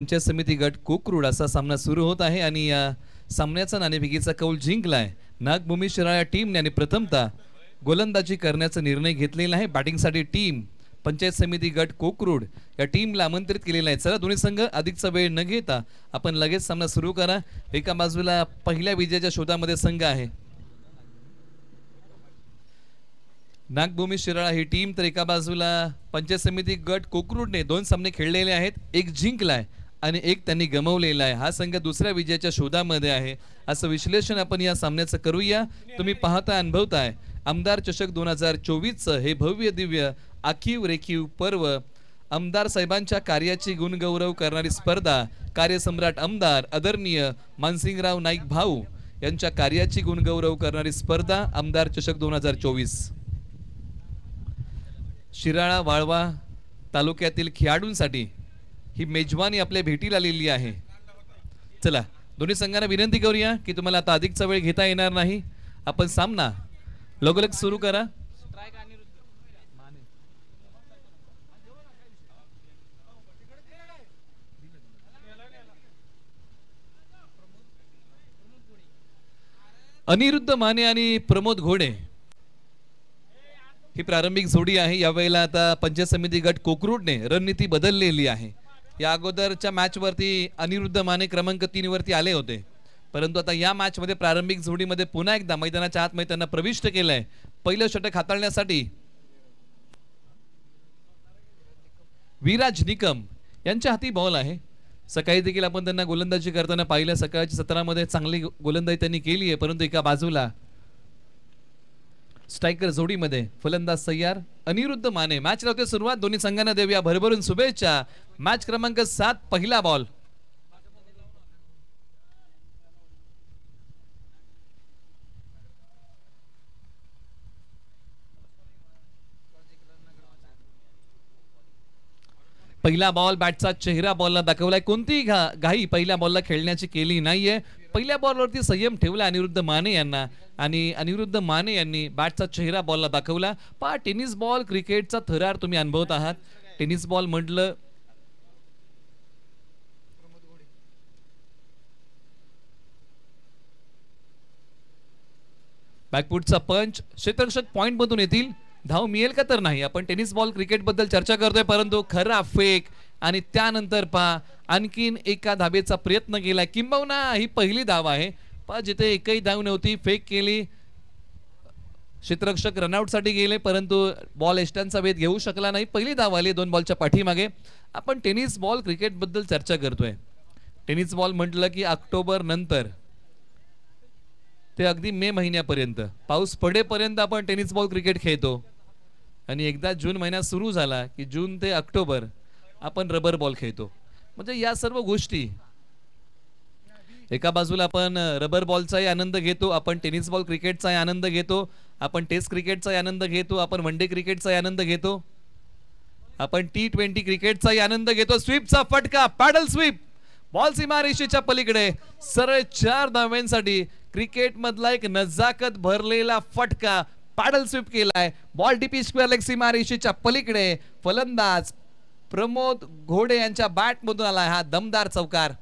पंचायत समिती गट कोकरूड असा सामना सुरू होत आहे आणि या सामन्याचा नाणेफेकीचा कौल जिंकलाय नागभूमी शिराळा टीमने आणि प्रथमतः गोलंदाजी करण्याचा निर्णय घेतलेला आहे। बॅटिंगसाठी टीम पंचायत समिती गट कोकरूड या टीमला आमंत्रित केलेला आहे। चला दोन्ही संघ अधिकचा वेळ न घेता आपण लगेच सामना सुरू करा। एका बाजूला पहिल्या विजयाच्या शोधामध्ये संघ आहे नागभूमी शिराळा ही टीम, तर एका बाजूला पंचायत समिती गट कोकरूडने दोन सामने खेळलेले आहेत, एक जिंकलाय आणि एक त्यांनी गमावलेला आहे। हा संघ दुसऱ्या विजयाच्या शोधामध्ये आहे असं विश्लेषण आपण या सामन्याचं करूया। तुम्ही पाहता अनुभवताय आमदार चषक 2024 हे भव्य दिव्य आखीव रेखीव पर्व, आमदार साहेबांच्या कार्याची गुणगौरव करणारी स्पर्धा, कार्यसम्राट आमदार आदरणीय मानसिंगराव नाईक भाऊ यांच्या कार्याची गुणगौरव करणारी स्पर्धा आमदार चषक 2024 शिराळा वाळवा तालुक्यातील खेळाडूंसाठी ही मेजवानी आपल्या भेटीला आलेली आहे। चला दोन्ही संघांना विनंती करूया की तुम्हाला आता अधिकचा वेळ घेता येणार नाही, आपण सामना लगोलग सुरू करा। अनिरुद्ध माने आणि प्रमोद घोडे ही प्रारंभिक जोडी आहे। यावेळेला आता पंचायत समिती गट कोकरूडने रणनीती बदललेली आहे। या अगोदरच्या मॅच वरती अनिरुद्ध माने क्रमांक 3 वरती आले होते, परंतु आता या मॅच मध्ये प्रारंभिक जोडीमध्ये पुन्हा एकदा मैदानाच्या आतमध्ये त्यांना प्रविष्ट केलंय। पहिलं षटक हाताळण्यासाठी विराज निकम यांच्या हाती बॉल आहे। सकाळी देखील आपण त्यांना गोलंदाजी करताना पाहिलं, सकाळच्या सत्रामध्ये चांगली गोलंदाजी त्यांनी केली आहे, परंतु एका बाजूला स्ट्रायकर जोडीमध्ये फलंदाज तयार अनिरुद्ध माने। मॅच लावते सुरुवात, दोन्ही संघांना देऊया भरभरून शुभेच्छा। मॅच क्रमांक 7 पहिला बॉल। पहिला बॉल बॅटचा चेहरा बॉलला दाखवलाय, कोणतीही घाई पहिल्या बॉलला खेळण्याची केली नाहीये। पहिल्या बॉलवरती संयम ठेवला अनिरुद्ध माने यांना आणि अनिरुद्ध माने यांनी बॅटचा चेहरा बॉलला दाखवला। पहा टेनिस बॉल क्रिकेटचा थरार तुम्ही अनुभवत आहात। टेनिस बॉल म्हटलं बॅकफुटचा पंच, क्षेत्ररक्षक पॉइंट मधून येतील, धाव मिळेल का तर नाही। आपण टेनिस बॉल क्रिकेट बद्दल चर्चा करतोय, परंतु खरा फेक आणि त्यानंतर पहा आणखीन एका धावेचा प्रयत्न केला, किंबहुना ही पहिली धाव आहे। पहा जिथे एकही धाव नव्हती, फेक केली, क्षेत्ररक्षक रनआउट साठी गेले, परंतु बॉल एस्टांचा वेध घेऊ शकला नाही। पहिली धाव आली 2 बॉलच्या पाठीमागे। आपण टेनिस बॉल क्रिकेट बद्दल चर्चा करतोय। टेनिस बॉल म्हटलं की ऑक्टोबर नंतर ते अगदी मे महिन्यापर्यंत, पाऊस पडेपर्यंत आपण टेनिस बॉल क्रिकेट खेळतो आणि एकदा जून महिना सुरू झाला की जून ते ऑक्टोबर आपण रबर बॉल खेळतो। म्हणजे या सर्व गोष्टी, एका बाजूला आपण रबर बॉलचाही आनंद घेतो, आपण टेनिस बॉल क्रिकेटचाही आनंद घेतो, आपण टेस्ट क्रिकेटचाही आनंद घेतो, आपण वनडे क्रिकेटचाही आनंद घेतो, आपण T20 क्रिकेटचाही आनंद घेतो। स्वीपचा फटका, पॅडल स्वीप, बॉल सीमारेषेच्या पलीकडे, सरळ 4 धावांसाठी क्रिकेट मधला एक नजाकत भरलेला फटका, पॅडल स्वीप केलाय, बॉल डीपी स्क्वेअर लेग सीमारेषेच्या पलीकडे। फलंदाज प्रमोद घोडे यांच्या बॅट मधून आलाय हा दमदार चौकार।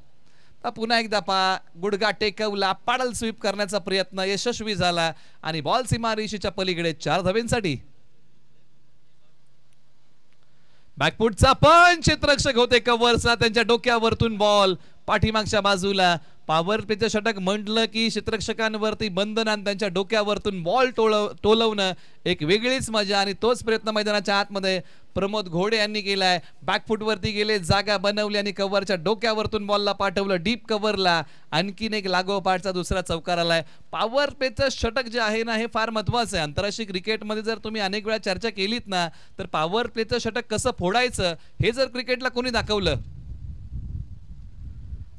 पुन्हा एकदा गुडघा टेकवला, पॅडल स्वीप करण्याचा प्रयत्न यशस्वी झाला आणि बॉल सीमारेषेच्या पलीकडे 4 धावांसाठी। बॅकफुटचा पंच, क्षेत्ररक्षक होते कव्हरचा, त्यांच्या डोक्यावरतून बॉल पाठीमागच्या बाजूला। पॉवर प्लेचं षटक म्हटलं की क्षेत्ररक्षकांवरती बंधन आणि त्यांच्या डोक्यावरतून बॉल टोलवणं एक वेगळीच मजा, आणि तोच प्रयत्न मैदानाच्या आतमध्ये प्रमोद घोडे यांनी केलाय। बॅकफुट वरती गेले, जागा बनवली आणि कव्हरच्या डोक्यावरतून बॉलला पाठवलं डीप कव्हरला। आणखीन एक लागोपाठचा दुसरा चौकार आलाय। पॉवर प्लेचं षटक जे आहे ना हे फार महत्वाचं आहे। आंतरराष्ट्रीय क्रिकेटमध्ये जर तुम्ही अनेक वेळा चर्चा केलीत ना, तर पॉवर प्लेचं षटक कसं फोडायचं हे जर क्रिकेटला कोणी दाखवलं।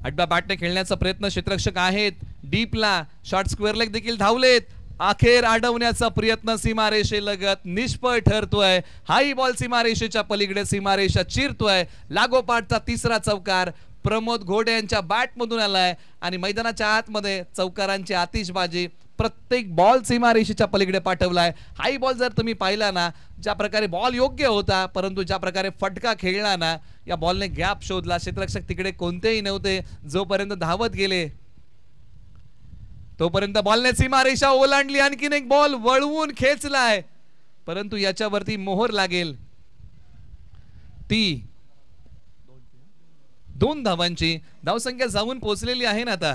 अड्डा बॅटने खेळण्याचा प्रयत्न क्षेत्ररक्षक आहेत, डीपला शॉर्ट स्क्वेअर लेग देखील धावलेत, अखेर अडवण्याचा प्रयत्न सीमारेषेलगत निष्फळ ठरतोय। हाही बॉल सीमारेषेच्या पलीकडे सीमारेषा चिरतोय। लागोपाठचा तिसरा चौकार प्रमोद घोडे यांच्या बॅट मधून आलाय आणि मैदानाच्या आतमध्ये चौकारांची आतिषबाजी प्रत्येक बॉल सीमारेषेच्या पलीकडे पाठवलाय. हाही बॉल जर तुम्ही पाहिला ना, ज्या प्रकारे बॉल योग्य होता, परंतु ज्या प्रकारे फटका खेळला ना, या बॉलने गॅप शोधला. क्षेत्ररक्षक तिकडे कोणतेही नव्हते. जोपर्यंत धावत गेले तोपर्यंत बॉलने सीमारेषा ओलांडली. आणखीन एक बॉल वळवून खेचलाय, परंतु याच्यावरती मोहर लागेल ती 2 धावांची. धावसंख्या जाऊन पोहोचलेली आहे ना, आता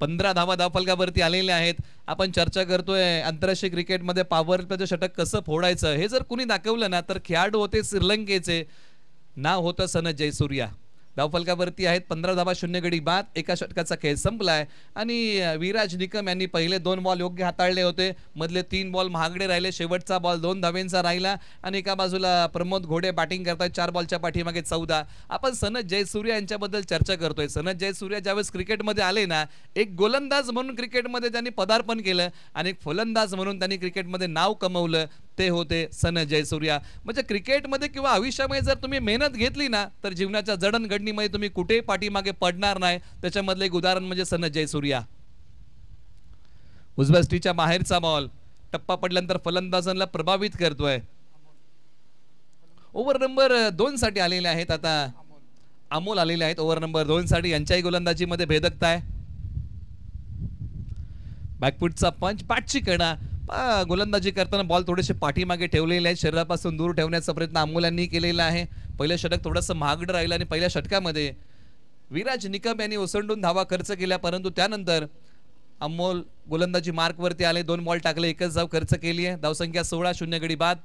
15 धावा धावफलकावरती आलेल्या आहेत. आपण चर्चा करतोय आंतरराष्ट्रीय क्रिकेटमध्ये पॉवर प्लेचं षटक कसं फोडायचं. हे जर कुणी दाखवलं ना, तर खेळाडू होते श्रीलंकेचे, नाव होतं सनथ जयसूर्या. धावफलकावरती आहेत 15 धावा 0 गडी बाद. एका षटकाचा खेळ संपलाय आणि विराज निकम यांनी पहिले 2 बॉल योग्य हाताळले होते. मधले 3 बॉल महागडे राहिले. शेवटचा बॉल 2 धावेंचा राहिला आणि एका बाजूला प्रमोद घोडे बॅटिंग करतात 4 बॉलच्या पाठीमागे 14. आपण सनथ जयसूर्या यांच्याबद्दल चर्चा करतोय. सनथ जयसूर्या ज्यावेळेस क्रिकेटमध्ये आले ना, एक गोलंदाज म्हणून क्रिकेटमध्ये त्यांनी पदार्पण केलं आणि एक फलंदाज म्हणून त्यांनी क्रिकेटमध्ये नाव कमवलं. ते होते सनथ जयसूर्या. म्हणजे क्रिकेटमध्ये किंवा आयुष्यामध्ये जर तुम्ही मेहनत घेतली ना, तर जीवनाच्या जडणघडणीमध्ये तुम्ही कुठेही पाठीमागे पडणार नाही. त्याच्यामधलं एक उदाहरण म्हणजे सनथ जयसूर्या. उजव्या स्टीच्या बाहेरचा बॉल टप्पा पडल्यानंतर फलंदाजांना प्रभावित करतोय. ओव्हर नंबर 2 साठी आलेले आहेत. आता अमोल आलेले आहेत ओव्हर नंबर 2 साठी. यांच्याही गोलंदाजीमध्ये भेदकता आहे. बॅकफुटचा पंच, बॅटची कणा. गोलंदाजी करताना बॉल थोडेसे पाठीमागे ठेवलेले आहेत. शरीरापासून दूर ठेवण्याचा प्रयत्न अमोल यांनी केलेला आहे. पहिलं षटक थोडंसं महागडं राहिलं आणि पहिल्या षटकामध्ये विराज निकम यांनी ओसंडून धावा खर्च केल्या, परंतु त्यानंतर अमोल गोलंदाजी मार्कवरती आले. 2 बॉल टाकले, 1च धाव खर्च केली आहे. धावसंख्या 16, 0 गडी बाद.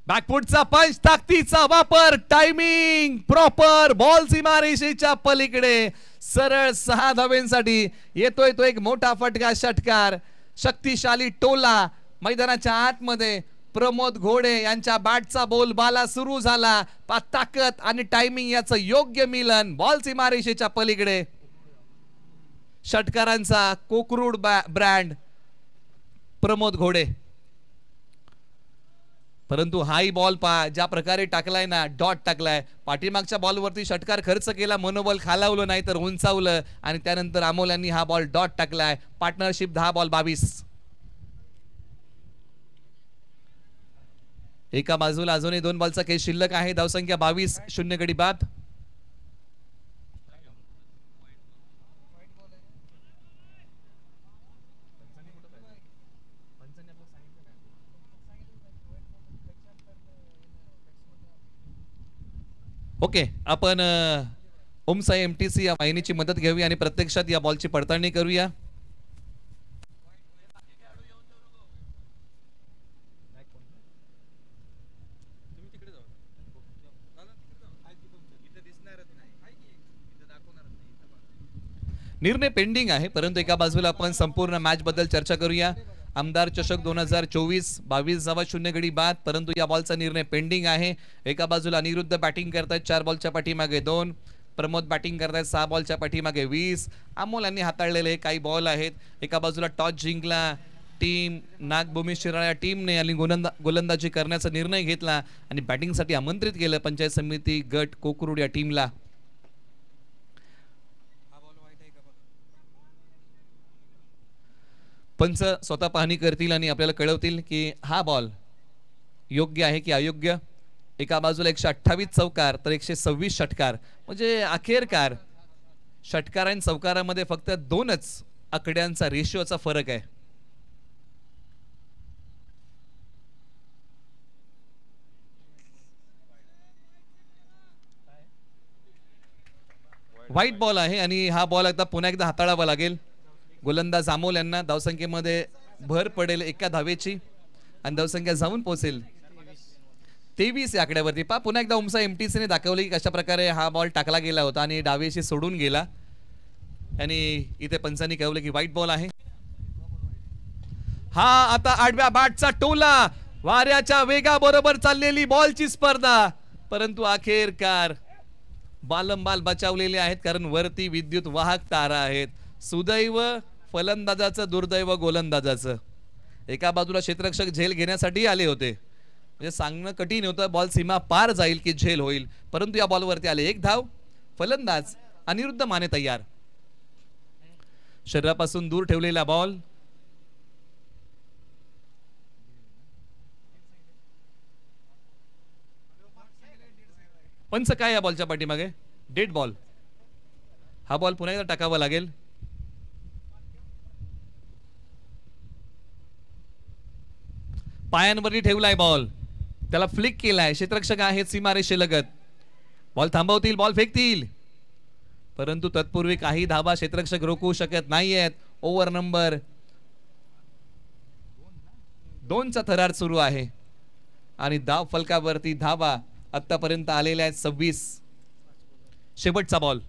बॅकफुटचा पंच, ताकदीचा वापर, टायमिंग प्रॉपर, बॉल सीमारेषेच्या पलीकडे सरळ 6 धावेंसाठी येतोय तो एक मोठा फटका. षटकार, शक्तिशाली टोला मैदानाच्या आतमध्ये. प्रमोद घोडे यांच्या बॅटचा बोलबाला सुरू झाला. ताकद आणि टायमिंग याचं योग्य मिलन. बॉल सीमारेषेच्या पलीकडे. षटकारांचा कोकरूड ब्रँड प्रमोद घोडे. परंतु हाई बॉल पहा ज्या प्रकारे टाकलाय ना, डॉट टाकलाय. पाठीमागच्या बॉलवरती षटकार खर्च केला, मनोबल खालावलं नाही तर उंचावलं आणि त्यानंतर अमोल यांनी हा बॉल डॉट टाकलाय. Partnership 10 ball 22. एका बाजूला अजूनही 2 बॉलचा खेळ शिल्लक आहे. धावसंख्या 22, 0 गडी बाद. ओके, आपण ओमसाई एमटीसी या वाहिनीची मदत घेऊया आणि प्रत्यक्षात या बॉलची पडताळणी करूया. निर्णय पेंडिंग आहे, परंतु एका बाजूला आपण संपूर्ण मॅच बद्दल चर्चा करूया. आमदार चषक 2024, 22 धावा 0 गडी बाद. परंतु या बॉलचा निर्णय पेंडिंग आहे. एका बाजूला अनिरुद्ध बॅटिंग करतायत 4 बॉलच्या पाठीमागे 2. प्रमोद बॅटिंग करतायत 6 बॉलच्या पाठीमागे 20. अमोल यांनी हाताळलेले काही बॉल आहेत. एका बाजूला टॉस जिंकला टीम नागभूमी शिराळा टीमने आणि गोलंदाजी करण्याचा निर्णय घेतला आणि बॅटिंगसाठी आमंत्रित केलं पंचायत समिती गट कोकरूड या टीमला. पंच स्वतः पाहणी करतील आणि आपल्याला कळवतील की हा बॉल योग्य आहे की अयोग्य. एका बाजूला 128 चौकार तर 126 षटकार. म्हणजे अखेरकार षटकार आणि चौकारामध्ये फक्त 2च आकड्यांचा रेशिओचा फरक आहे. व्हाईट बॉल आहे आणि हा बॉल आता पुन्हा एकदा हाताळावा लागेल. गोलंदाज अमोल यांना. धावसंख्येमध्ये भर पडेल एका धावेची आणि धावसंख्या जाऊन पोहोचेल 23 या आकड्यावरती. पहा पुन्हा एकदा ओमसा एमटीसीने दाखवले की कशा प्रकारे हा बॉल टाकला गेला होता आणि डावेशी सोडून गेला आणि इथे पंचांनी कळवले की व्हाईट बॉल आहे. हा आता आडव्या बॅटचा टोला, वाऱ्याच्या वेगाबरोबर चाललेली बॉलची स्पर्धा, परंतु अखेरकार बालंबाल बचावलेले आहेत कारण वरती विद्युत वाहक तारा आहेत. सुदैव फलंदाजाचं, दुर्दैव गोलंदाजाचं. एका बाजूला क्षेत्ररक्षक झेल घेण्यासाठी आले होते, म्हणजे सांगणं कठीण होतं बॉल सीमा पार जाईल की झेल होईल, परंतु या बॉलवरती आले. 1 धाव. फलंदाज अनिरुद्ध माने तयार. शरीरापासून दूर ठेवलेला बॉल, पंच काय या बॉलच्या पाठीमागे? Dead ball. हा बॉल पुन्हा एकदा टाकावा लागेल. पायांवरती ठेवलाय बॉल, त्याला फ्लिक केलाय. क्षेत्ररक्षक आहेत सीमारेषेलगत. बॉल थांबवतील, बॉल फेकतील, परंतु तत्पूर्वी काही धावा क्षेत्ररक्षक रोखू शकत नाहीयेत. ओव्हर नंबर 2चा थरार सुरू आहे आणि धाव फलकावरती धावा आतापर्यंत आलेल्या आहेत 26. शेवटचा बॉल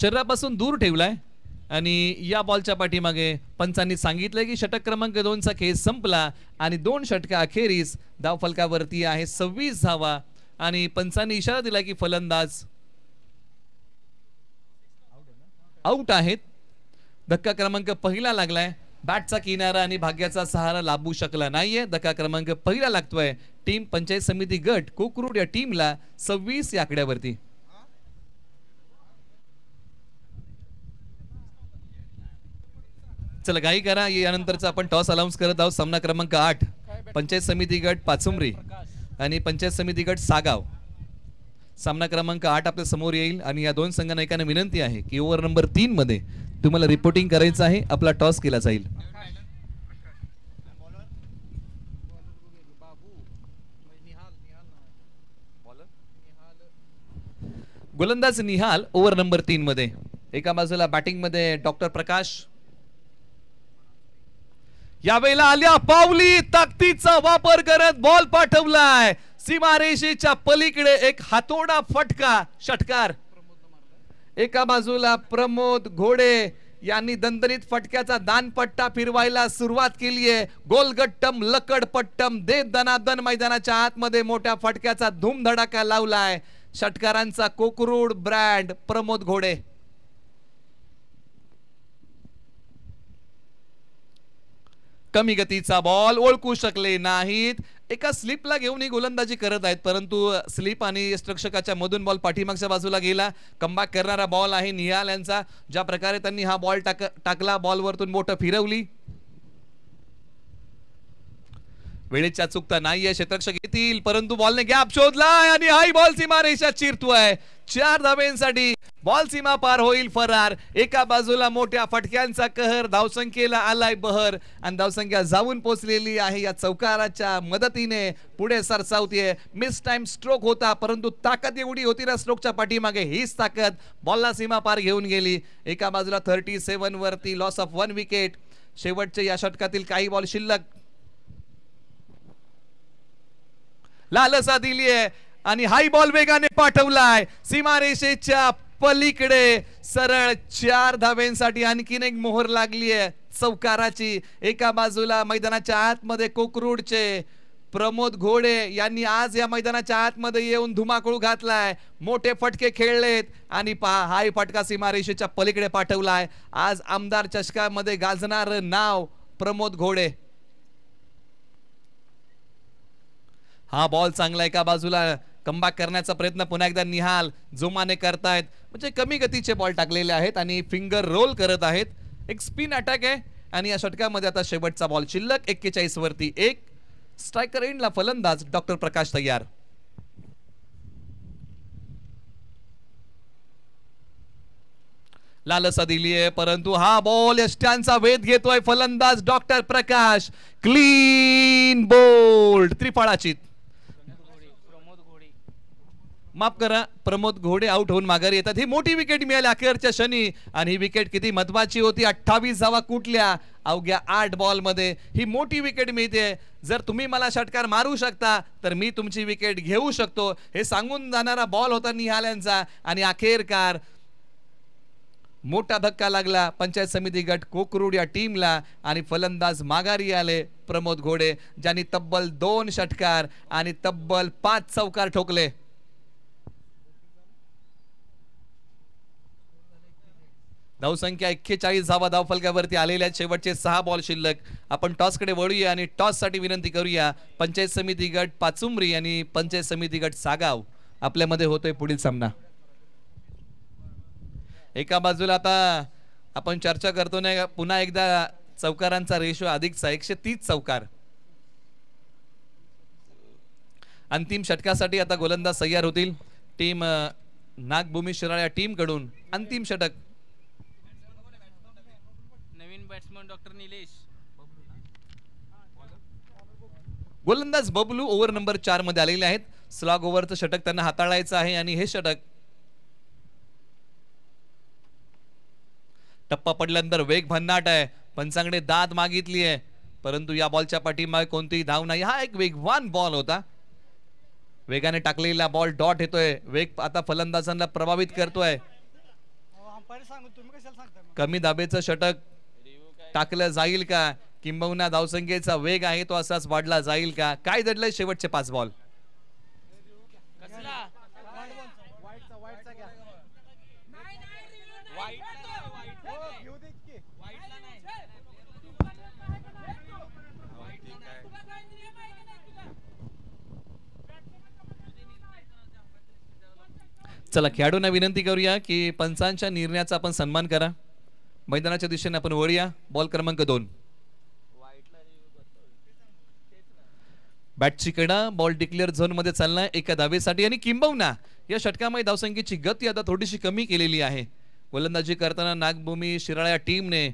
शरीरापासून दूर ठेवलाय आणि या बॉलच्या पाठीमागे पंचांनी सांगितलंय की षटक क्रमांक 2चा खेळ संपला आणि 2 षटका अखेरीस धाव फलकावरती आहे 26 धावा आणि पंचांनी इशारा दिला की फलंदाज आउट आहेत. धक्का क्रमांक पहिला लागलाय. बॅटचा किनारा आणि भाग्याचा सहारा लाभू शकला नाहीये. धक्का क्रमांक पहिला लागतोय टीम पंचायत समिती गट कोकरूड या टीमला 26 या आकड्यावरती. चला घाई करा, यानंतरचा आपण टॉस अनाउन्स करत आहोत. सामना क्रमांक 8 पंचायत समिती गट पाचुंबरी आणि पंचायत समिती गट सागाव. सामना क्रमांक 8 आपल्या समोर येईल आणि या दोन संघांना एकाने विनंती आहे की ओव्हर नंबर 3 मध्ये तुम्हाला रिपोर्टिंग करायचं आहे. आपला टॉस केला जाईल. गोलंदाज निहाल ओव्हर नंबर 3 मध्ये. एका बाजूला बॅटिंग मध्ये डॉक्टर प्रकाश. यावेळेला आल्या पावली ताकदीचा वापर करत बॉल पाठवलाय सीमारेषेच्या पलीकडे. एक हातोडा फटका षटकार. एका बाजूला प्रमोद घोडे यांनी दणदणीत फटक्याचा दानपट्टा फिरवायला सुरुवात केली आहे. गोलगट्टम लकडपट्टम देत दनादन मैदानाच्या आतमध्ये मोठ्या फटक्याचा धूमधडाका लावलाय. षटकारांचा कोकरूड ब्रँड प्रमोद घोडे. कमी गतीचा बॉल ओळखू शकले नाहीत. एका स्लिपला घेऊन ही गोलंदाजी करत आहेत, परंतु स्लिप आणि यष्टिरक्षकाच्या मधून बॉल पाठीमागच्या बाजूला गेला. कमबॅक करणारा बॉल आहे निहाल यांचा. ज्या प्रकारे त्यांनी हा बॉल टाकला, बॉलवरतून मोठं फिरवली. वेळेच्या चुकता नाहीये, क्षेत्ररक्षक येतील, परंतु बॉलने गॅप शोधलाय आणि हाई बॉल सीमारेषा चिरतोय. 4 धाब्यांसाठी बॉल सीमा पार होईल फरार. एका बाजूला मोठ्या फटक्यांचा कहर, धावसंख्येला आलाय बहर आणि धावसंख्या जाऊन पोहोचलेली आहे. या चौकाराच्या मदतीने पुढे सरसावतीये. मिस टाइम स्ट्रोक होता, परंतु ताकद एवढी होती ना स्ट्रोकच्या पाठीमागे, हीच ताकद बॉलला सीमा पार घेऊन गेली. एका बाजूला 37 वरती लॉस ऑफ 1 विकेट. शेवटचे या षटकातील काही बॉल शिल्लक. लालसा दिलीये आणि हाई बॉल वेगाने पाठवलाय सीमारेषेच्या पलीकडे. सरळ 4 धाब्यांसाठी आणखीन एक मोहर लागली आहे चौकाराची. एका बाजूला मैदानाच्या आतमध्ये कोकरूडचे प्रमोद घोडे यांनी आज या मैदानाच्या आतमध्ये येऊन धुमाकूळ घातलाय. मोठे फटके खेळलेत आणि हाय फटका सीमारेषेच्या पलीकडे पाठवलाय. आज आमदार चषकामध्ये गाजणार नाव प्रमोद घोडे. हा बॉल चांगला एका बाजूला कमबॅक करण्याचा प्रयत्न पुन्हा एकदा निहाल जोमाने करतायत. म्हणजे कमी गतीचे बॉल टाकलेले आहेत आणि फिंगर रोल करत आहेत. एक स्पिन अटॅक आहे आणि या षटकामध्ये आता शेवटचा बॉल शिल्लक. 41 वरती 1. स्ट्रायकर एंडला फलंदाज डॉक्टर प्रकाश तयार. लालसा दिलीये, परंतु हा बॉल यष्ट्यांचा वेध घेतोय फलंदाज डॉक्टर प्रकाश. क्लीन बोल्ड त्रिफळाची. माफ करा, प्रमोद घोडे आउट होऊन माघारी येतात. ही मोठी विकेट मिळाली अखेरच्या क्षणी आणि ही विकेट किती महत्वाची होती. 28 धावा कुठल्या अवघ्या 8 बॉल मध्ये ही मोठी विकेट मिळते. जर तुम्ही मला षटकार मारू शकता तर मी तुमची विकेट घेऊ शकतो, हे सांगून जाणारा बॉल होता निहाल यांचा. आणि अखेरकार मोठा धक्का लागला पंचायत समिती गट कोकरूड या टीमला आणि फलंदाज माघारी आले प्रमोद घोडे, ज्यांनी तब्बल 2 षटकार आणि तब्बल 5 चौकार ठोकले. धावसंख्या 41 धावा धावफलकावरती आलेल्या आहेत. शेवटचे 6 बॉल शिल्लक. आपण टॉस कडे वळूया आणि टॉस साठी विनंती करूया पंचायत समिती गट पाचुंबरी आणि पंचायत समिती गट सागाव. आपल्यामध्ये होतोय पुढील सामना. एका बाजूला आता आपण चर्चा करतो ना, पुन्हा एकदा चौकारांचा रेशो अधिकचा 130 चौकार. अंतिम षटकासाठी आता गोलंदाज तयार होतील. टीम नागभूमी शिराळा टीम कडून अंतिम षटक. नवीन बॅट्समन डॉक्टर निलेश. गोलंदाज बबलू ओव्हर नंबर 4 मध्ये आलेले आहेत. स्लॉग ओव्हरचं षटक त्यांना हाताळायचं आहे आणि हे षटक टप्पा पडल्यानंतर वेग भन्नाट आहे. पंचांकडे दाद मागितली आहे, परंतु या बॉलच्या पाठीमागे कोणतीही धाव नाही. हा एक वेगवान बॉल होता. वेगाने टाकलेला बॉल डॉट येतोय. वेग आता फलंदाजांना प्रभावित करतोय. कमी दाबेचं षटक टाकलं जाईल का, किंबहुना धावसंख्येचा वेग आहे तो असाच वाढला जाईल का? काय दडलंय शेवटचे 5 बॉल. चला खेळाडूंना विनंती करूया की पंचांच्या निर्णयाचा आपण सन्मान करा. मैदानाच्या दिशेने आपण वळूया. बॉल क्रमांक 2. बॅटची कडा बॉल डिक्लेअर झोन मध्ये चाललाय एका धावेसाठी आणि किंबहुना या षटकामध्ये धावसंख्येची गती आता थोडीशी कमी केलेली आहे. गोलंदाजी करताना नागभूमी शिराळा टीमने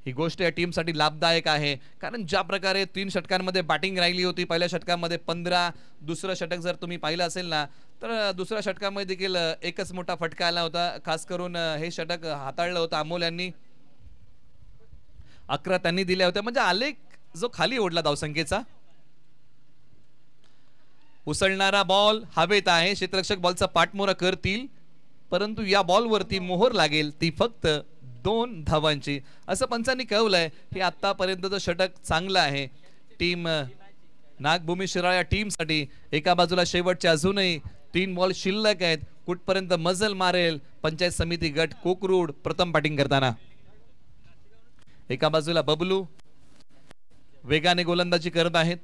ही गोष्ट या टीमसाठी लाभदायक आहे, कारण ज्या प्रकारे 3 षटकांमध्ये बॅटिंग राहिली होती. पहिल्या षटकामध्ये 15, दुसरं षटक जर तुम्ही पाहिलं असेल ना, तर दुसऱ्या षटकामध्ये देखील एकच मोठा फटका आला होता. खास करून हे षटक हाताळलं होतं अमोल यांनी. 11 त्यांनी दिल्या होत्या. म्हणजे आलेख जो खाली ओढला धावसंख्येचा. उसळणारा बॉल हवेत आहे. क्षेत्ररक्षक बॉलचा पाठमोरा करतील, परंतु या बॉलवरती मोहर लागेल ती फक्त 2 धावांची, असं पंचांनी कळवलंय. हे आतापर्यंतचं षटक चांगलं आहे टीम नागभूमी शिराळा टीमसाठी. एका बाजूला शेवटचे अजूनही 3 बॉल शिल्लक आहेत. कुठपर्यंत मजल मारेल पंचायत समिती गट कोकरूड प्रथम बॅटिंग करताना. एका बाजूला बबलू वेगाने गोलंदाजी करत आहेत.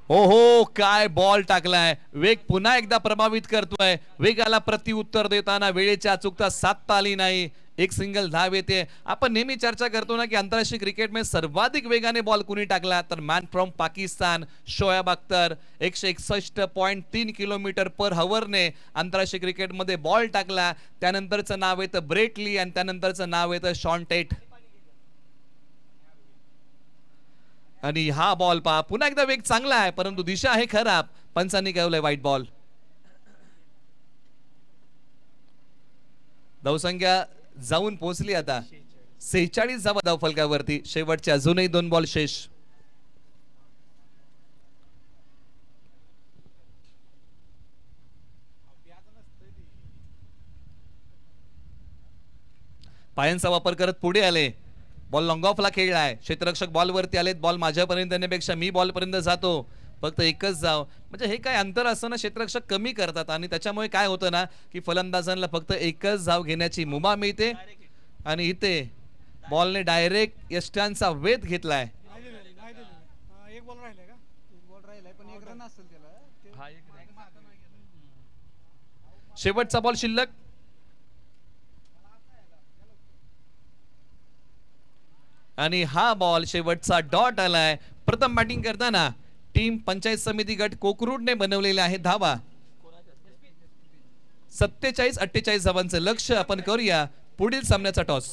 हो हो, काय बॉल टाकलाय. वेग पुन्हा एकदा प्रभावित करतोय. वेगाला प्रत्युत्तर देताना वेळेची अचूकता साधता आली नाही. एक सिंगल धाव येते. आपण नेहमी चर्चा करतो ना की आंतरराष्ट्रीय क्रिकेटमध्ये सर्वाधिक वेगाने बॉल कुणी टाकला, तर man from Pakistan Shoaib Akhtar 161.3 kilometre per हवरने आंतरराष्ट्रीय क्रिकेटमध्ये बॉल टाकला. त्यानंतरचं नाव येतं ब्रेट ली आणि त्यानंतरचं नाव येतं शॉन टेट. आणि हा बॉल पहा, पुन्हा एकदा वेग चांगला आहे, परंतु दिशा आहे खराब. पंचांनी कळवलंय व्हाईट बॉल. धावसंख्या जाऊन पोहोचली आता 46 धावा धावफलकावरती. शेवटचे अजूनही 2 बॉल शेष. पायांचा वापर करत पुढे आले. बॉल लॉंग ऑफला खेळलाय. क्षेत्ररक्षक बॉलवरती आलेत. बॉल माझ्यापर्यंत येण्यापेक्षा मी बॉलपर्यंत जातो, फक्त एकच जाव. म्हणजे हे काय अंतर असताना क्षेत्ररक्षक कमी करतात आणि त्याच्यामुळे काय होतं ना की फलंदाजांना फक्त एकच धाव घेण्याची मुभा मिळते. आणि इथे बॉलने डायरेक्ट यष्टांचा वेध घेतलाय. शेवटचा बॉल शिल्लक. आणि हा बॉल शेवटचा डॉट आलाय. प्रथम बॅटिंग करताना टीम पंचायत समिती गट कोकरूडने बनवलेले आहे धावा. 47-48 धावांचं लक्ष. आपण करूया पुढील सामन्याचा टॉस.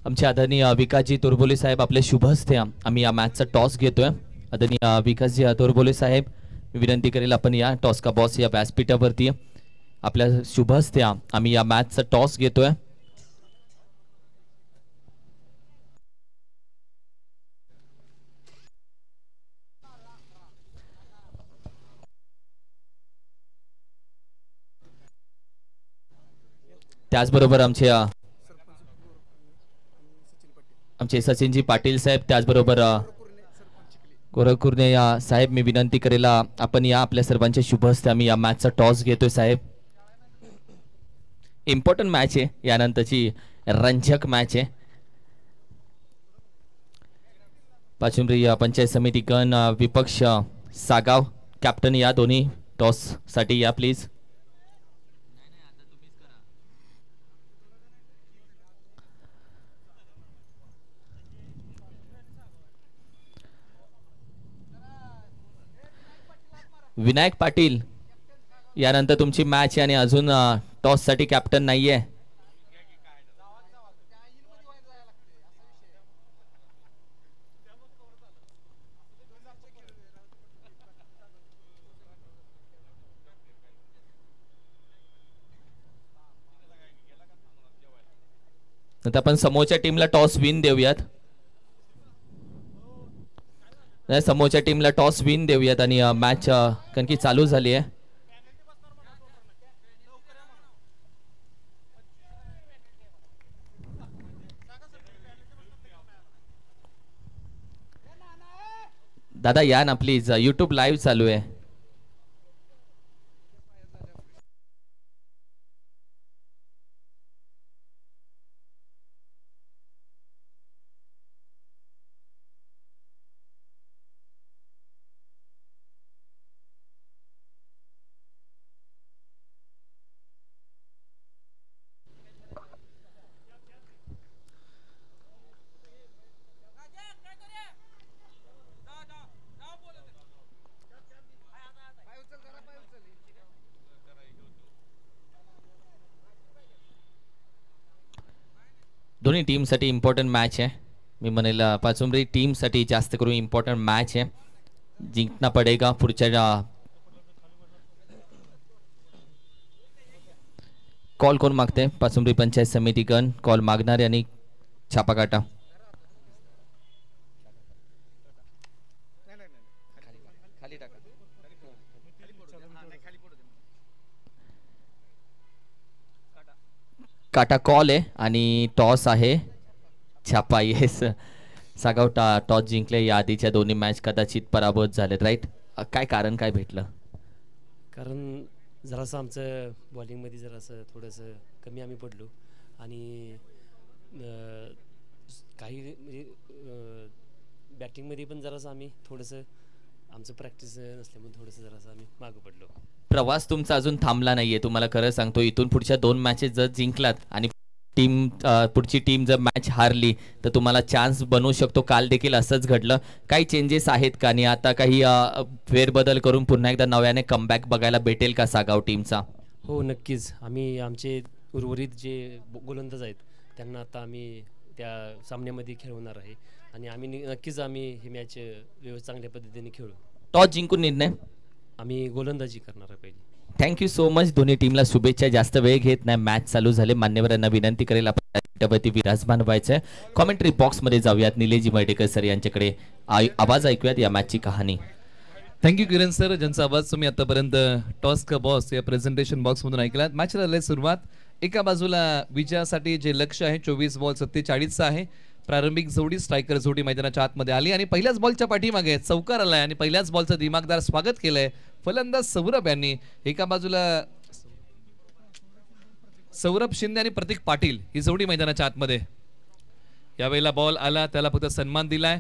आमचे आदरणीय विकासजी तोरबोले साहेब आपले शुभ हस्ते आम्ही या मॅचचा टॉस घेतोय. आदरणीय विकासजी तोरबोले साहेब, मी विनंती करेल आपण या टॉस का बॉस या व्यासपीठावरती आपल्या शुभ हस्ते आम्ही या मॅचचा टॉस घेतोय. त्याचबरोबर आमचे सचिनजी पाटील साहेब, त्याचबरोबर गोरखकुर्णे साहेब, मी विनंती करेल आपण या आपल्या सर्वांच्या शुभ हस्ते आम्ही या मॅचचा टॉस घेतोय साहेब. इम्पॉर्टंट मॅच आहे, यानंतरची रंजक मॅच आहे. पाचुंबरी पंचायत समिती गण विपक्ष सागाव कॅप्टन या दोन्ही टॉस साठी या प्लीज. विनायक पाटील यानंतर तुमची मॅच आहे आणि अजून टॉस साठी कॅप्टन नाहीये. आता आपण समोरच्या टीमला टॉस विन देऊयात. समोरच्या टीमला टॉस विन देऊयात आणि मॅच कारण की चालू झाली आहे. दादा या ना प्लीज, युट्यूब लाईव्ह चालू आहे. दोन्ही टीमसाठी इम्पॉर्टंट मॅच आहे. मी म्हणेल पाचुंबरी टीमसाठी जास्त करून इम्पॉर्टंट मॅच आहे. जिंकना पडेगा पुढच्या. कॉल कोण मागते? पाचुंबरी पंचायत समिती गण कॉल मागणारे आणि छापा काटा. काटा कॉल आहे आणि टॉस आहे छापा. येस सागाव टॉस जिंकले. या आधीच्या दोन्ही मॅच कदाचित पराभूत झालेत, राईट? काय कारण काय भेटलं? कारण जरासं आमचं बॉलिंगमध्ये जरासं थोडंसं कमी आम्ही पडलो आणि काही म्हणजे बॅटिंगमध्ये पण जरासं आम्ही थोडंसं आमचं प्रॅक्टिस नसल्यामुळे थोडंसं जरासं आम्ही मागं पडलो. प्रवास तुमचा अजून थांबला नाहीये, तुम्हाला खरं सांगतो. इथून पुढच्या 2 मॅचेस जर जिंकलात आणि पुढची टीम जर मॅच हारली तर तुम्हाला चान्स बनवू शकतो. काल देखील असंच घडलं. काही चेंजेस आहेत का आणि आता काही फेरबदल करून पुन्हा एकदा नव्याने कमबॅक बघायला भेटेल का सागाव टीमचा? हो नक्कीच. आम्ही आमचे उर्वरित जे गोलंदाज आहेत त्यांना आता आम्ही त्या सामन्यामध्ये खेळवणार आहे आणि नक्कीच आम्ही ही मॅच चांगल्या पद्धतीने खेळू. टॉस जिंकून निर्णय आम्ही गोलंदाजी करणार आहे पहिली. Thank you so much. दोन्ही टीमला शुभेच्छा. जास्त वेळ घेत नाही, मॅच चालू झाले. मान्यवरांना विनंती करेल आपण विराजमान व्हायचंय. कॉमेंट्री बॉक्समध्ये जाऊयात. निलेशजी मर्डेकर सर यांच्याकडे आवाज ऐकूयात या मॅचची कहाणी. थँक्यू किरण सर, ज्यांचा आवाज तुम्ही आतापर्यंत टॉस का बॉस या प्रेझेंटेशन बॉक्समधून ऐकलात. मॅचला झाली सुरुवात. एका बाजूला विजयासाठी जे लक्ष आहे 24 बॉल 47 आहे. प्रारंभिक जोडी स्ट्रायकर जोडी मैदानाच्या आतमध्ये आली आणि पहिल्याच बॉलच्या पाठीमागे चौकार आलाय आणि पहिल्याच बॉलचं दिमागदार स्वागत केलंय फलंदाज सौरभ यांनी. एका बाजूला सौरभ शिंदे आणि प्रतीक पाटील ही जोडी मैदानाच्या आतमध्ये. यावेळेला बॉल आला, त्याला फक्त सन्मान दिलाय.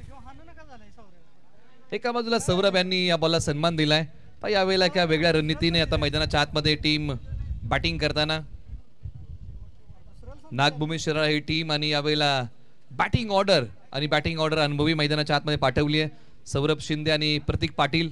एका बाजूला सौरभ यांनी या बॉलला सन्मान दिलाय. पण यावेळेला क्या वेगळ्या रणनीतीने आता मैदानाच्या आतमध्ये टीम बॅटिंग करताना नागभूमी शिराळा ही टीम आणि यावेळेला बॅटिंग ऑर्डर अनुभवी मैदानाच्या आतमध्ये पाठवली आहे. सौरभ शिंदे आणि प्रतीक पाटील.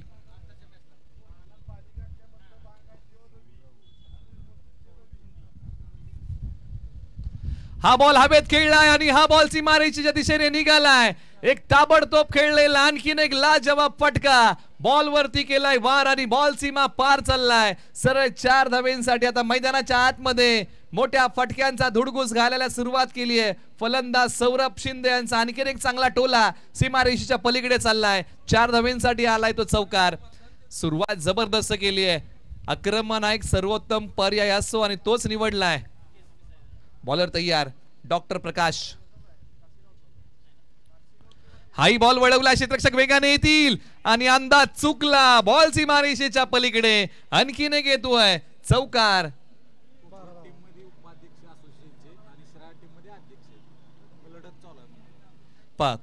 हा बॉल हवेत खेळलाय आणि हा बॉल सीमारेषेच्या दिशेने निघालाय. एक ताबडतोब खेळलेला आणखीन एक लाजवाब फटका. बॉल वरती केलाय वार आणि बॉल सीमा पार चाललाय. सरळ 4 धावेंसाठी आता मैदानाच्या आतमध्ये मोठ्या फटक्यांचा धुडगूस घालायला सुरुवात केली आहे. फलंदाज सौरभ शिंदे यांचा आणखीन एक चांगला टोला सीमारेषेच्या पलीकडे चाललाय. 4 धावेंसाठी आलाय तो चौकार. सुरुवात जबरदस्त केली आहे. अक्रम नायक सर्वोत्तम पर्याय असो आणि तोच निवडलाय. बॉलर तयार डॉक्टर प्रकाश. हाई बॉल वळवला, क्षेत्ररक्षक वेगाने येतील आणि अंदाज चुकला. बॉल सीमारेषेच्या पलीकडे आणखीन एक येतोय चौकार.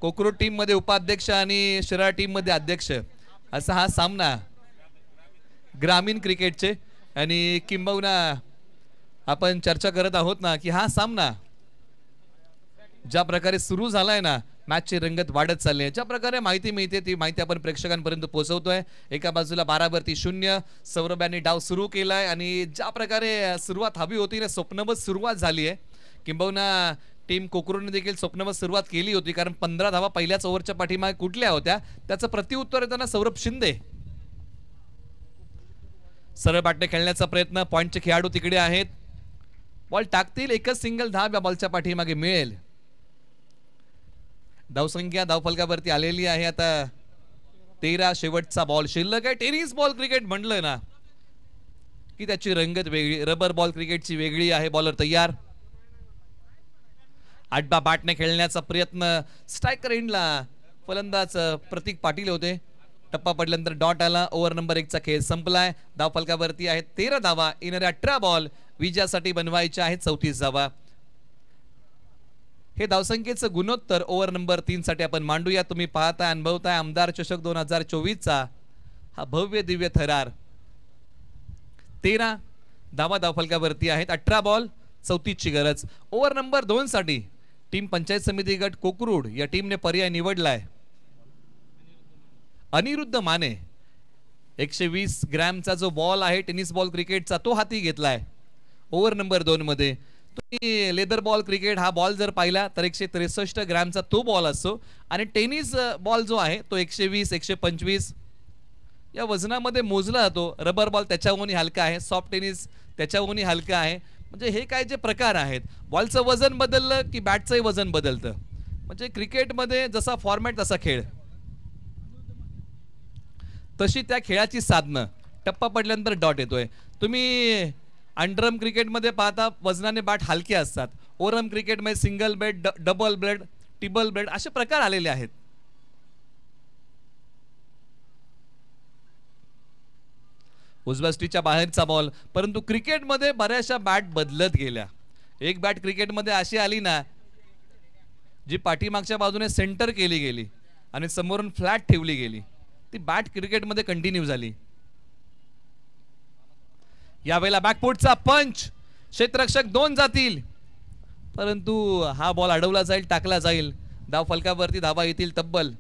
कोकरूड टीम मध्ये उपाध्यक्ष आणि शिराळा टीम मध्ये अध्यक्ष असा हा सामना ग्रामीण क्रिकेटचे. आणि किंबहुना आपण चर्चा करत आहोत ना की हा सामना ज्या प्रकारे सुरू झालाय ना, मॅचची रंगत वाढत चालली आहे. ज्या प्रकारे माहिती मिळते ती माहिती आपण प्रेक्षकांपर्यंत पोहोचवतोय. एका बाजूला 12-0 सौरभ यांनी डाव सुरू केलाय आणि ज्या प्रकारे सुरुवात हवी होती ना, स्वप्नवत सुरुवात झाली आहे. किंबहुना टीम कोकरूडने देखील स्वप्नवत सुरुवात केली होती, कारण 15 धावा पहिल्याच ओव्हरच्या पाठीमागे कुठल्या होत्या त्याचं प्रत्युत्तर देताना सौरभ शिंदे सरळ बाटणे खेळण्याचा प्रयत्न. पॉइंटचे खेळाडू तिकडे आहेत, बॉल टाकतील. एकच सिंगल धाव या बॉलच्या पाठीमागे मिळेल. धावसंख्या धावफलकावरती आलेली आहे आता 13. शेवटचा बॉल शिल्लक आहे. टेनिस बॉल क्रिकेट म्हणलं ना की त्याची रंगत वेगळी, रबर बॉल क्रिकेटची वेगळी आहे. बॉलर तयार. आडबा बाटने खेळण्याचा प्रयत्न. स्ट्रायकर एंडला फलंदाज प्रतीक पाटील होते. टप्पा पडल्यानंतर डॉट आला. ओव्हर नंबर 1 चा खेळ संपलाय. धावफलकावरती आहेत 13 धावा. येणाऱ्या 18 बॉल विजयासाठी बनवायचे आहेत 34 धावा. हे धावसंख्येचं गुणोत्तर ओव्हर नंबर 3 साठी आपण मांडूया. तुम्ही पाहताय, अनुभवताय आमदार चषक 2024 चा हा भव्य दिव्य थरार. 13 धावा धावफलकावरती आहेत. 18 बॉल 34 ची गरज. ओव्हर नंबर 2 साठी टीम पंचायत समिती गट कोकरूड या टीमने पर्याय निवडलाय. अनिरुद्ध माने 120 ग्रॅमचा जो बॉल आहे टेनिस बॉल क्रिकेटचा तो हाती घेतलाय. ओव्हर नंबर 2 मध्ये तुम्ही लेदर बॉल क्रिकेट हा बॉल जर पाहिला तर 163 ग्रॅमचा तो बॉल असतो आणि टेनिस बॉल जो आहे तो 120 125 या वजनामध्ये मोजला जातो. रबर बॉल त्याच्याहूनही हलका आहे, सॉफ्ट टेनिस त्याच्याहूनही हलका आहे. म्हणजे हे काय जे प्रकार आहेत, बॉलचं वजन बदललं की बॅटचंही वजन बदलतं. म्हणजे क्रिकेटमध्ये जसा फॉर्मॅट तसा खेळ, तशी त्या खेळाची साधनं. टप्पा पडल्यानंतर डॉट येतोय. तुम्ही अंडरम क्रिकेटमध्ये पाहता वजनाने बॅट हलके असतात. ओरम क्रिकेटमध्ये सिंगल ब्लेड, डबल ब्लेड, टिबल ब्लेड असे प्रकार आलेले आहेत. उजव्या स्टीच्या बाहेरचा बॉल. परंतु क्रिकेटमध्ये बऱ्याचशा बॅट बदलत गेल्या. एक बॅट क्रिकेटमध्ये अशी आली ना जी पाठीमागच्या बाजूने सेंटर केली गेली आणि समोरून फ्लॅट ठेवली गेली, ती बॅट क्रिकेटमध्ये कंटिन्यू झाली. यावेळेला बॅकफुटचा पंच. क्षेत्ररक्षक 2 जातील, परंतु हा बॉल अडवला जाईल, टाकला जाईल. धाव फलकावरती धावा येतील तब्बल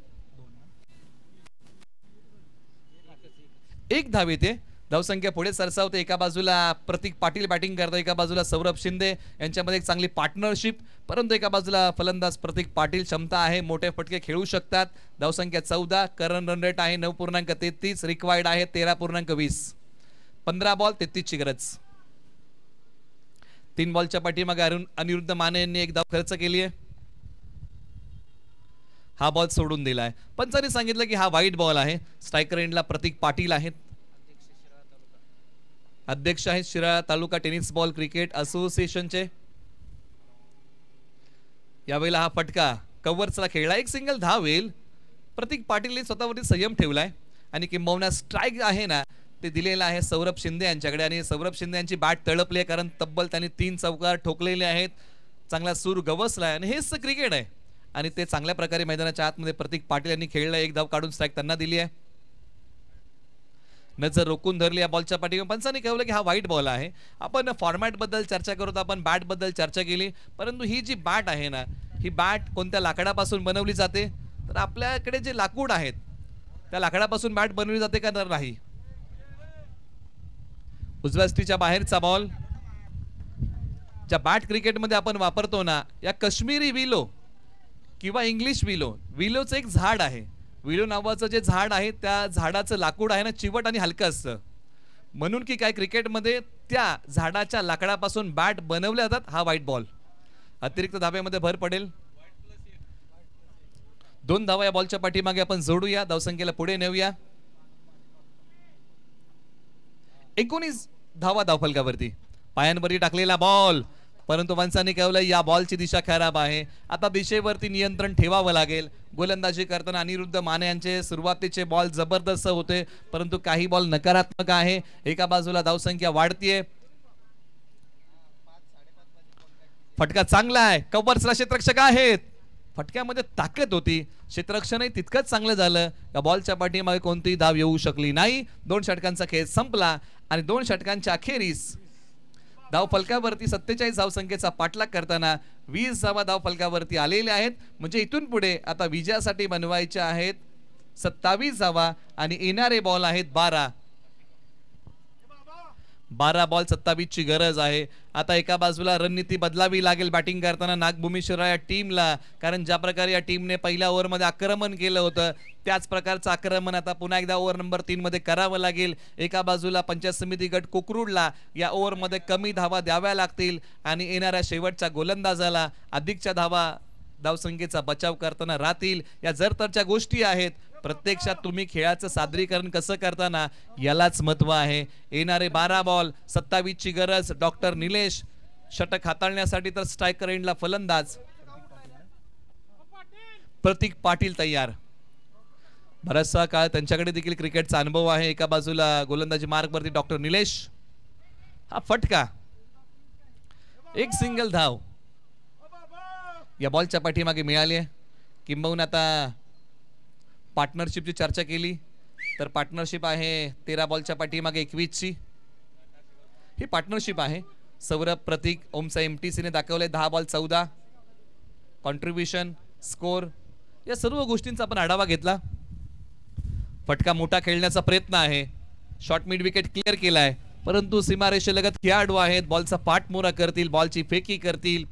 1 धाव येते. धावसंख्या पुढे सरसावते. एका बाजूला प्रतीक पाटील बॅटिंग करतात, एका बाजूला सौरभ शिंदे. यांच्यामध्ये एक चांगली पार्टनरशिप. परंतु एका बाजूला फलंदाज प्रतीक पाटील. क्षमता आहे, मोठे फटके खेळू शकतात. धावसंख्या 14. करंट रन रेट आहे 9.33. रिक्वायर्ड आहे 13.20. 15 बॉल 33 ची गरज. 3 बॉलच्या पाठीमागे अनिरुद्ध माने यांनी 1 धाव खर्च केली आहे. हा बॉल सोडून दिलाय. पंचांनी सांगितलं की हा वाईट बॉल आहे. स्ट्रायकर एंडला प्रतीक पाटील आहेत, अध्यक्ष आहेत शिराळा तालुका टेनिस बॉल क्रिकेट असोसिएशनचे. यावेळेला हा फटका कव्हरचा खेळला. 1 सिंगल धाव येईल. प्रतीक पाटीलने स्वतःवरती संयम ठेवलाय आणि किंबहुना स्ट्राईक आहे ना ते दिलेलं आहे सौरभ शिंदे यांच्याकडे. आणि सौरभ शिंदे यांची बॅट तळपली आहे, कारण तब्बल त्यांनी 3 चौकार ठोकलेले आहेत. चांगला सूर गवसलाय आणि हेच क्रिकेट आहे. आणि ते चांगल्या प्रकारे मैदानाच्या आतमध्ये प्रतीक पाटील यांनी खेळलं. 1 धाव काढून स्ट्राईक त्यांना दिली आहे. नजर रोखून धरली या बॉलच्या पाठीवर. पंचांनी कळवलं की हा वाईट बॉल आहे. आपण फॉर्मॅट बद्दल चर्चा करत, आपण बॅट बद्दल चर्चा केली, परंतु ही जी बॅट आहे ना, ही बॅट कोणत्या लाकडापासून बनवली जाते? तर आपल्याकडे जे लाकूड आहेत त्या लाकडापासून बॅट बनवली जाते का तर नाही? उजव्या स्टीच्या बाहेरचा बॉल. ज्या बॅट क्रिकेटमध्ये आपण वापरतो ना, या काश्मीरी विलो किंवा इंग्लिश विलो, विलोचं एक झाड आहे. विलो नावाचं जे झाड आहे त्या झाडाचं लाकूड आहे ना, चिवट आणि हलकं असतं. म्हणून की काय क्रिकेटमध्ये त्या झाडाच्या लाकडापासून बॅट बनवल्या जातात. हा व्हाईट बॉल. अतिरिक्त धाब्यामध्ये भर पडेल. 2 धावा या बॉलच्या पाठीमागे आपण जोडूया. धावसंख्येला पुढे नेऊया. 19 धावा धावफलकावरती. पायांवरती टाकलेला बॉल परंतु वंसाने कळवलं या बॉलची दिशा खराब आहे. आता दिशेवरती नियंत्रण ठेवावं लागेल. गोलंदाजी करताना अनिरुद्ध माने यांचे सुरुवातीचे बॉल जबरदस्त होते, परंतु काही बॉल नकारात्मक आहे. एका बाजूला धावसंख्या वाढतीये. फटका चांगला आहे. कव्हर्सला क्षेत्ररक्षक आहेत. फटक्यामध्ये ताकद होती. क्षेत्ररक्षणही तितकंच चांगलं झालं. या बॉलच्या पाठीमागे कोणतीही धाव येऊ शकली नाही. 2 षटकांचा खेळ संपला आणि 2 षटकांच्या अखेरीस धाव फलकावरती 47 धावसंख्येचा पाठलाग करताना 20 धावा धाव फलकावरती आलेल्या आहेत. म्हणजे इथून पुढे आता विजयासाठी बनवायच्या आहेत 27 धावा आणि येणारे बॉल आहेत 12 बॉल 27 ची गरज आहे. आता एका बाजूला रणनीती बदलावी लागेल बॅटिंग करताना नागभूमी शिराळा या टीमला, कारण ज्या प्रकारे या टीमने पहिल्या ओव्हरमध्ये आक्रमण केलं होतं त्याच प्रकारचं आक्रमण आता पुन्हा एकदा ओव्हर नंबर 3 मध्ये करावं लागेल. एका बाजूला पंचायत समिती गट कोकरूडला या ओव्हरमध्ये कमी धावा द्याव्या लागतील आणि येणाऱ्या शेवटच्या गोलंदाजाला अधिकच्या धावसंख्येचा बचाव करताना राहतील. या जरतरच्या गोष्टी आहेत. प्रत्यक्षात तुम्ही खेळाचं सादरीकरण कसं करताना यालाच महत्व आहे. येणारे 12 बॉल 27 ची गरज. डॉक्टर निलेश षटक हाताळण्यासाठी तर स्ट्रायकर एंडला फलंदाज प्रतीक पाटील तयार. बराचसा काळ त्यांच्याकडे देखील क्रिकेटचा अनुभव आहे. एका बाजूला गोलंदाजी मार्गवरती डॉक्टर निलेश. हा फटका, एक सिंगल धाव या बॉलच्या पाठीमागे मिळाली आहे. किंबहुना आता पार्टनरशिपची चर्चा केली तर पार्टनरशिप आहे 13 बॉलच्या पाठीमागे 21 ची. ही पार्टनरशिप आहे. सौरभ प्रतीक ओमचा एमटीसीने दाखवले 10 बॉल 14. कॉन्ट्रीब्युशन, स्कोर या सर्व गोष्टींचा आपण आढावा घेतला. फटका मोठा खेळण्याचा प्रयत्न आहे. शॉर्ट मिड विकेट क्लिअर केलाय, परंतु सीमारेषेलगत खेळाडू आहेत. बॉलचा पाठमोरा करतील, बॉलची फेकी करतील.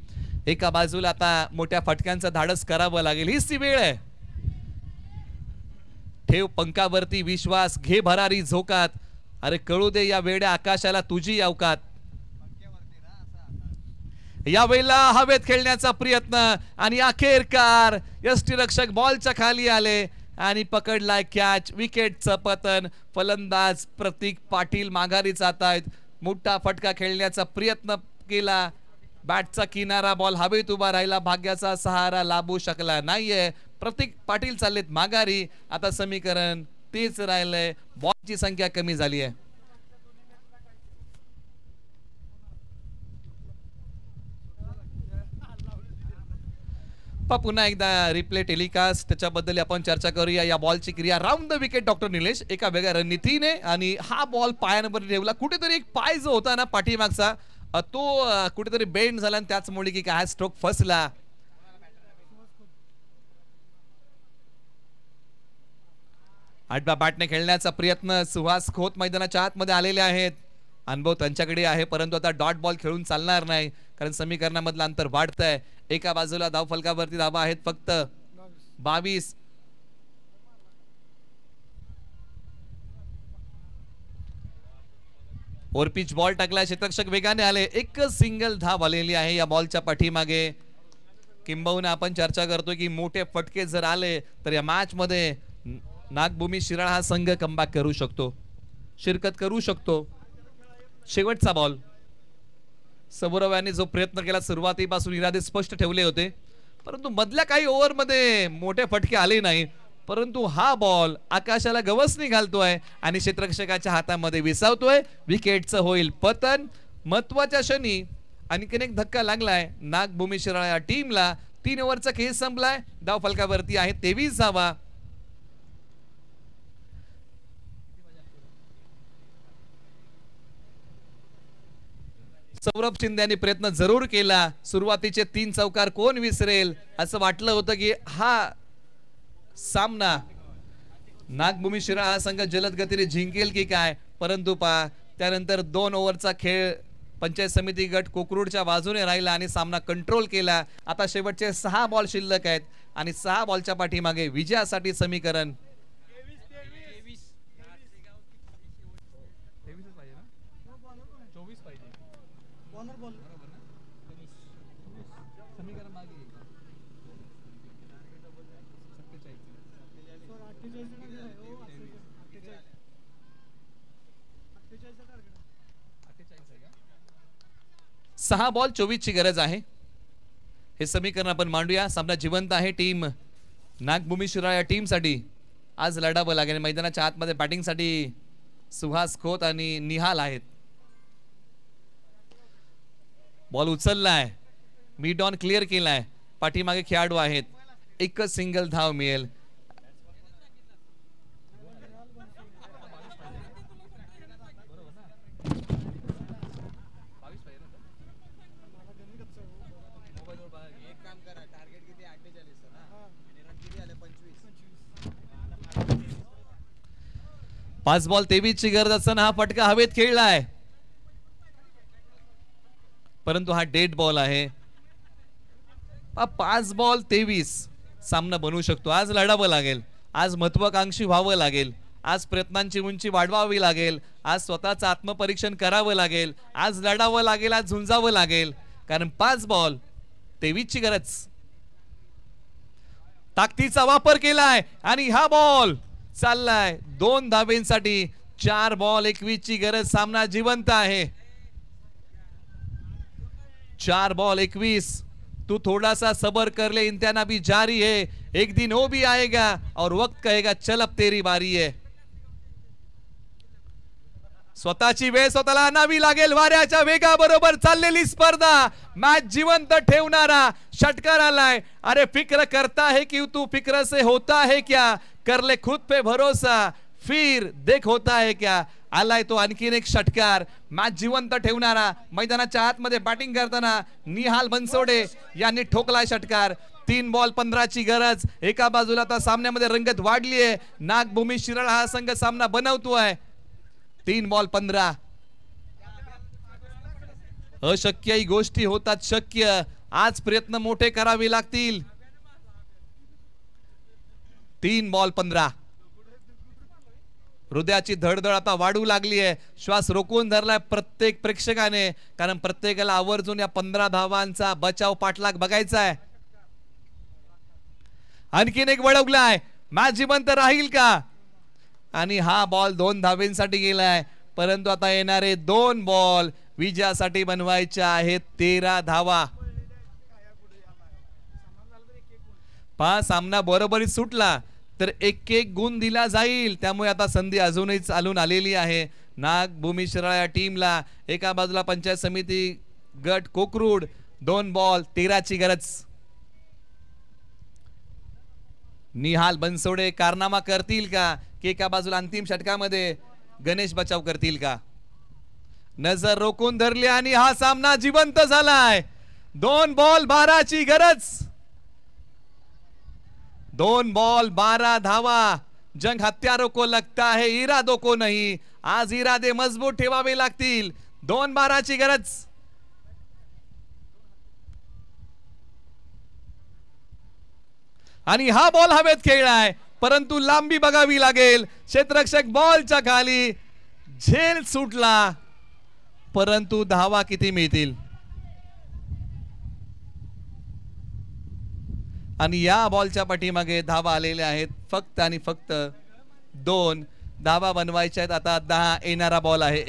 एका बाजूला आता मोठ्या फटक्यांचं धाडस करावं लागेल. हीच ती वेळ आहे. ठेव पंखावरती विश्वास, घे भरारी झोकात. अरे कळू दे या वेड्या आकाशाला तुझी अवकात. या वेळेला हवेत खेळण्याचा प्रयत्न आणि अखेरकार यष्टीरक्षक बॉलच्या खाली आले आणि पकडलाय कॅच. विकेटचं पतन. फलंदाज प्रतीक पाटील माघारी जात आहेत. मोठा फटका खेळण्याचा प्रयत्न केला. बॅटचा किनारा, बॉल हवेत उभा राहिला. भाग्याचा सहारा लाभू शकला नाहीये. प्रतीक पाटील चाललेत माघारी. आता समीकरण तेच राहिलंय. बॉलची संख्या कमी झाली आहे. पुन्हा एकदा रिप्ले टेलिकास्ट त्याच्याबद्दल आपण चर्चा करूया. या बॉलची क्रिया round the wicket doctor Nilesh एका वेगळ्या रणनीतीने, आणि हा बॉल पायांवर ठेवला. कुठेतरी एक पाय जो होता ना पाठीमागचा तो कुठेतरी बेंड झाला आणि त्याचमुळे की काय स्ट्रोक फसला. आठव्या बॅटने खेळण्याचा प्रयत्न. सुहास खोत मैदानाच्या आतमध्ये आलेले आहेत. अनुभव त्यांच्याकडे आहे, परंतु आता डॉट बॉल खेळून चालणार नाही, कारण समीकरणामधलं अंतर वाढतंय. एका बाजूला धाव फलकावरती धावा आहेत फक्त 22. ओरपिच बॉल टाकला. क्षेत्ररक्षक वेगाने आले. एकच सिंगल धाव आलेली आहे या बॉलच्या पाठीमागे. किंबहुना आपण चर्चा करतो की मोठे फटके जर आले तर या मॅच मध्ये नागभूमी शिराळा हा संघ कमबॅक करू शकतो, शिरकत करू शकतो. शेवटचा बॉल. सबुरव यांनी जो प्रयत्न केला सुरुवातीपासून इरादे स्पष्ट ठेवले होते, परंतु मधल्या काही ओव्हर मध्ये मोठे फटके आले नाही. परंतु हा बॉल आकाशाला गवसणी घालतोय आणि क्षेत्ररक्षकाच्या हातामध्ये विसावतोय. विकेटचं होईल पतन. महत्वाच्या क्षणी आणखीन एक धक्का लागलाय नागभूमी शिराळा या टीमला. 3 ओव्हरचा खेळ संपलाय. धाव फलकावरती आहे 23 धावा. सौरभ शिंदे यांनी प्रयत्न जरूर केला. सुरुवातीचे 3 चौकार कोण विसरेल असं वाटलं होतं की हा सामना नागभूमी शिराळा हा संघ जलद गतीने जिंकेल की काय, परंतु त्यानंतर 2 ओव्हरचा खेळ पंचायत समिती गट कोकरूडच्या बाजूने राहिला आणि सामना कंट्रोल केला. आता शेवटचे 6 बॉल शिल्लक आहेत आणि 6 बॉलच्या पाठीमागे विजयासाठी समीकरण 6 बॉल 24 ची गरज आहे. हे समीकरण आपण मांडूया. सामना जिवंत आहे. टीम नागभूमी शिराळा या टीमसाठी आज लढावं लागेल. मैदानाच्या आतमध्ये बॅटिंगसाठी सुहास खोत आणि निहाल आहेत. बॉल उचललाय, मिड ऑन क्लिअर केलाय, पाठीमागे खेळाडू आहेत. एकच सिंगल धाव मिळेल. पाच बॉल 23 ची गरज असताना हा फटका हवेत खेळलाय, परंतु हा डेड बॉल आहे. 5 बॉल 23 सामना बनवू शकतो. आज लढावं लागेल, आज महत्वाकांक्षी व्हावं लागेल, आज प्रयत्नांची उंची वाढवावी लागेल, आज स्वतःचं आत्मपरीक्षण करावं लागेल, आज लढावं लागेल, आज झुंजावं लागेल. कारण 5 बॉल 23 ची गरज. ताकदीचा वापर केलाय आणि हा बॉल चाललाय 2 धाब्यांसाठी. 4 बॉल 21 ची गरज. सामना जिवंत आहे. 4 बॉल 21. तू थोड़ा सा सबर कर ले, इम्तिहान अभी जारी है, एक दिन वो भी आएगा और वक्त कहेगा चल अब तेरी बारी है. स्वतःची वेळ स्वतःला आणावी लागेल. वाऱ्याच्या वेगाबरोबर चाललेली स्पर्धा मॅच जिवंत ठेवणारा षटकार आलाय. अरे फिक्र करता है कि तू फिक्र से होता है क्या, कर ले खुद पे भरोसा, फिर देख होता है क्या. आलाय तो आणखीन एक षटकार. मॅच जिवंत ठेवणारा मैदानाच्या आतमध्ये बॅटिंग करताना निहाल बनसोडे यांनी ठोकलाय षटकार. 3 बॉल 15 ची गरज. एका बाजूला आता सामन्यामध्ये रंगत वाढली आहे. नागभूमी शिराळा हा संघ सामना बनवतोय. 3 बॉल 15. अशक्यही गोष्टी होतात शक्य. आज प्रयत्न मोठे करावे लागतील. 3 बॉल 15. हृदयाची धडधड आता वाढू लागली आहे. श्वास रोखून धरलाय प्रत्येक प्रेक्षकाने, कारण प्रत्येकाला आवर्जून या 15 धावांचा बचाव पाठलाग बघायचा आहे. आणखीन एक वळवलाय. मॅच जिवंत राहील का. आणि हा बॉल 2 धावेंसाठी गेलाय, परंतु आता येणारे 2 बॉल विजयासाठी बनवायचे आहेत. 13 धावा. सामना बरोबरीत सुटला तर 1-1 गुण दिला जाईल. त्यामुळे आता संधी अजूनही चालून आलेली आहे नागभूमी शिराळा या टीमला. एका बाजूला पंचायत समिती गट कोकरूड. 2 बॉल 13 ची गरज. निहाल बनसोडे कारनामा करतील का, की एका बाजूला अंतिम षटकामध्ये गणेश बचाव करतील का. नजर रोखून धरली आणि हा सामना जिवंत झालाय. 2 बॉल 12 ची गरज. 2 बॉल 12 धावा. जंग हत्यारों को लगता है, इरादों को नहीं. आज इरादे मजबूत ठेवावे लागतील. 2-12 ची गरज. आणि हा बॉल हवेत खेळलाय, परंतु लांबी बघावी लागेल. क्षेत्ररक्षक बॉलच्या खाली. झेल सुटला, परंतु धावा किती मिळतील. आणि या बॉलच्या पाठीमागे धावा आलेल्या आहेत फक्त आणि फक्त 2 धावा बनवायच्या आहेत. आता 10 येणारा बॉल आहे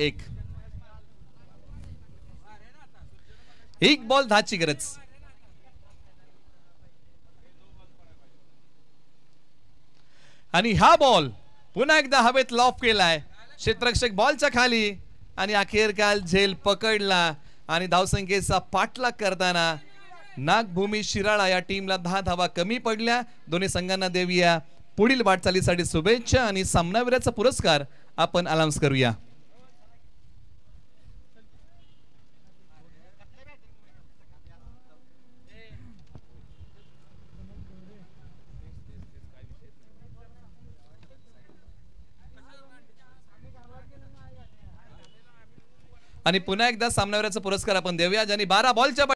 1 बॉल 10 ची गरज. आणि हा बॉल पुन्हा एकदा हवेत लॉफ केलाय. क्षेत्ररक्षक बॉलच्या खाली आणि अखेर काल झेल पकडला आणि धावसंख्येचा पाठलाग करताना नागभूमी शिराळा या टीमला 10 धावा कमी पडल्या. दोन्ही संघांना देऊया पुढील वाटचालीसाठी शुभेच्छा आणि सामनावीराचा पुरस्कार आपण अनाउन्स करूया. आणि पुन्हा एकदा सामनावीराचा पुरस्कार आपण देऊया, ज्यांनी 12 बॉलच्या